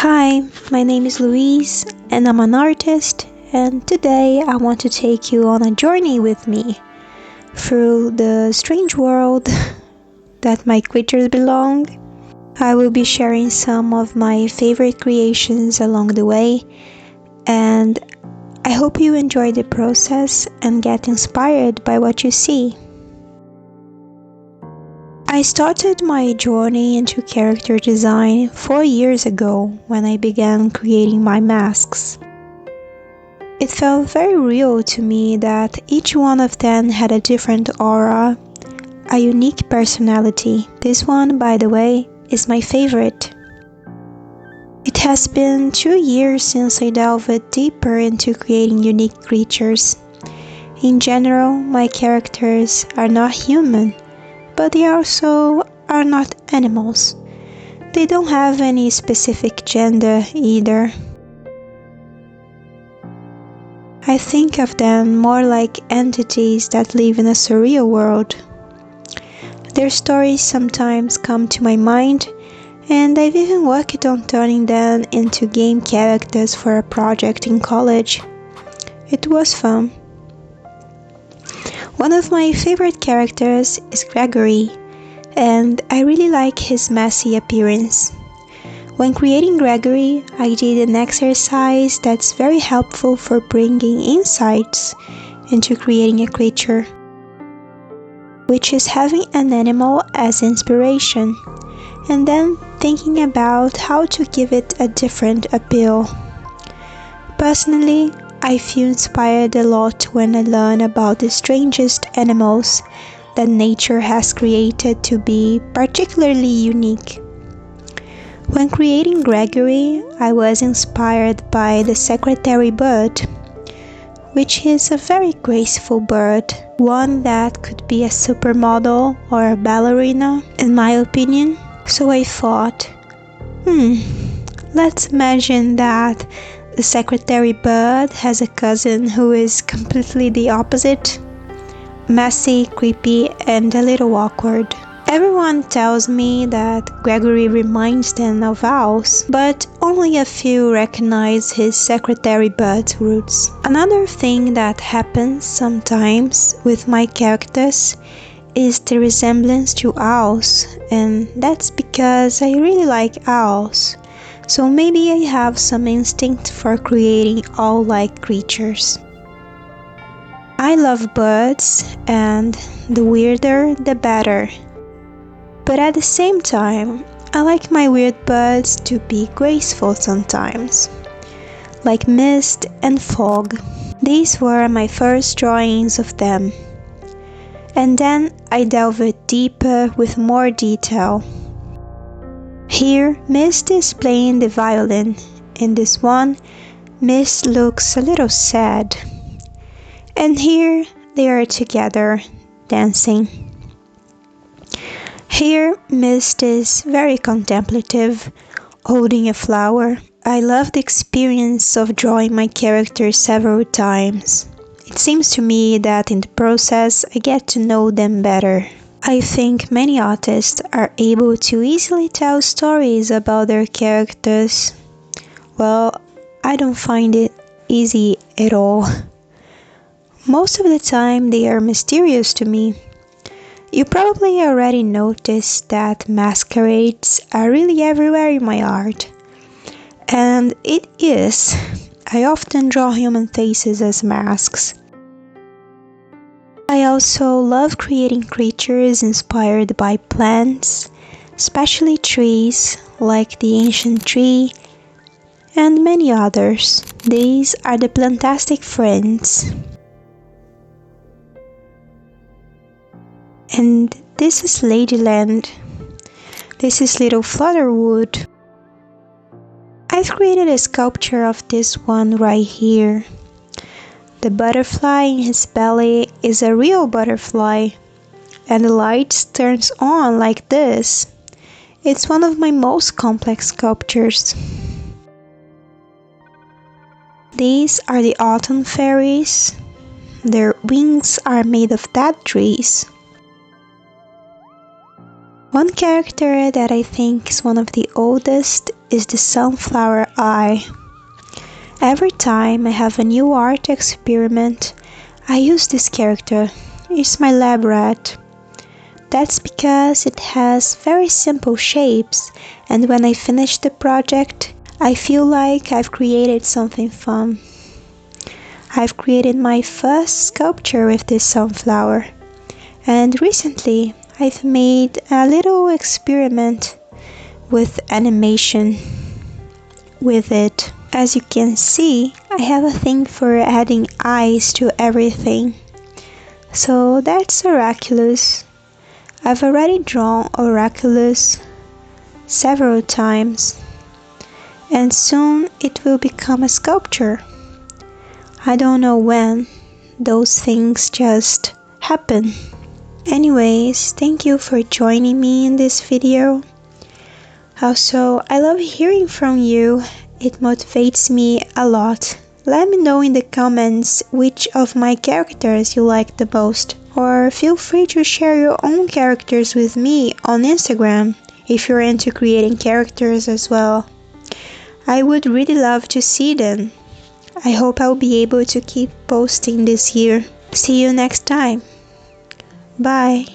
Hi, my name is Louise and I'm an artist, and today I want to take you on a journey with me through the strange world that my creatures belong. I will be sharing some of my favorite creations along the way, and I hope you enjoy the process and get inspired by what you see. I started my journey into character design 4 years ago when I began creating my masks. It felt very real to me that each one of them had a different aura, a unique personality. This one, by the way, is my favorite. It has been 2 years since I delved deeper into creating unique creatures. In general, my characters are not human, but they also are not animals. They don't have any specific gender either. I think of them more like entities that live in a surreal world. Their stories sometimes come to my mind, and I've even worked on turning them into game characters for a project in college. It was fun. One of my favorite characters is Gregory, and I really like his messy appearance. When creating Gregory, I did an exercise that's very helpful for bringing insights into creating a creature, which is having an animal as inspiration, and then thinking about how to give it a different appeal. Personally, I feel inspired a lot when I learn about the strangest animals that nature has created to be particularly unique. When creating Gregory, I was inspired by the secretary bird, which is a very graceful bird, one that could be a supermodel or a ballerina, in my opinion. So I thought, let's imagine that the secretary bird has a cousin who is completely the opposite, messy, creepy, and a little awkward. Everyone tells me that Gregory reminds them of owls, but only a few recognize his secretary bird's roots. Another thing that happens sometimes with my characters is the resemblance to owls, and that's because I really like owls. So maybe I have some instinct for creating owl-like creatures. I love birds, and the weirder the better. But at the same time, I like my weird birds to be graceful sometimes, like mist and fog. These were my first drawings of them, and then I delved deeper with more detail. Here, Mist is playing the violin. In this one, Mist looks a little sad. And here, they are together, dancing. Here, Mist is very contemplative, holding a flower. I love the experience of drawing my characters several times. It seems to me that in the process, I get to know them better. I think many artists are able to easily tell stories about their characters. Well, I don't find it easy at all. Most of the time they are mysterious to me. You probably already noticed that masquerades are really everywhere in my art. And it is. I often draw human faces as masks. I also love creating creatures inspired by plants, especially trees like the ancient tree and many others. These are the plantastic friends. And this is Ladyland. This is Little Flutterwood. I've created a sculpture of this one right here. The butterfly in his belly is a real butterfly, and the light turns on like this. It's one of my most complex sculptures. These are the autumn fairies. Their wings are made of dead trees. One character that I think is one of the oldest is the sunflower eye. Every time I have a new art experiment, I use this character. It's my lab rat. That's because it has very simple shapes, and when I finish the project, I feel like I've created something fun. I've created my first sculpture with this sunflower, and recently I've made a little experiment with animation with it. As you can see, I have a thing for adding eyes to everything. So that's Oraculus. I've already drawn Oraculus several times, and soon it will become a sculpture. I don't know when, those things just happen. Anyways, thank you for joining me in this video. Also, I love hearing from you. It motivates me a lot. Let me know in the comments which of my characters you like the most. Or feel free to share your own characters with me on Instagram if you're into creating characters as well. I would really love to see them. I hope I'll be able to keep posting this year. See you next time. Bye.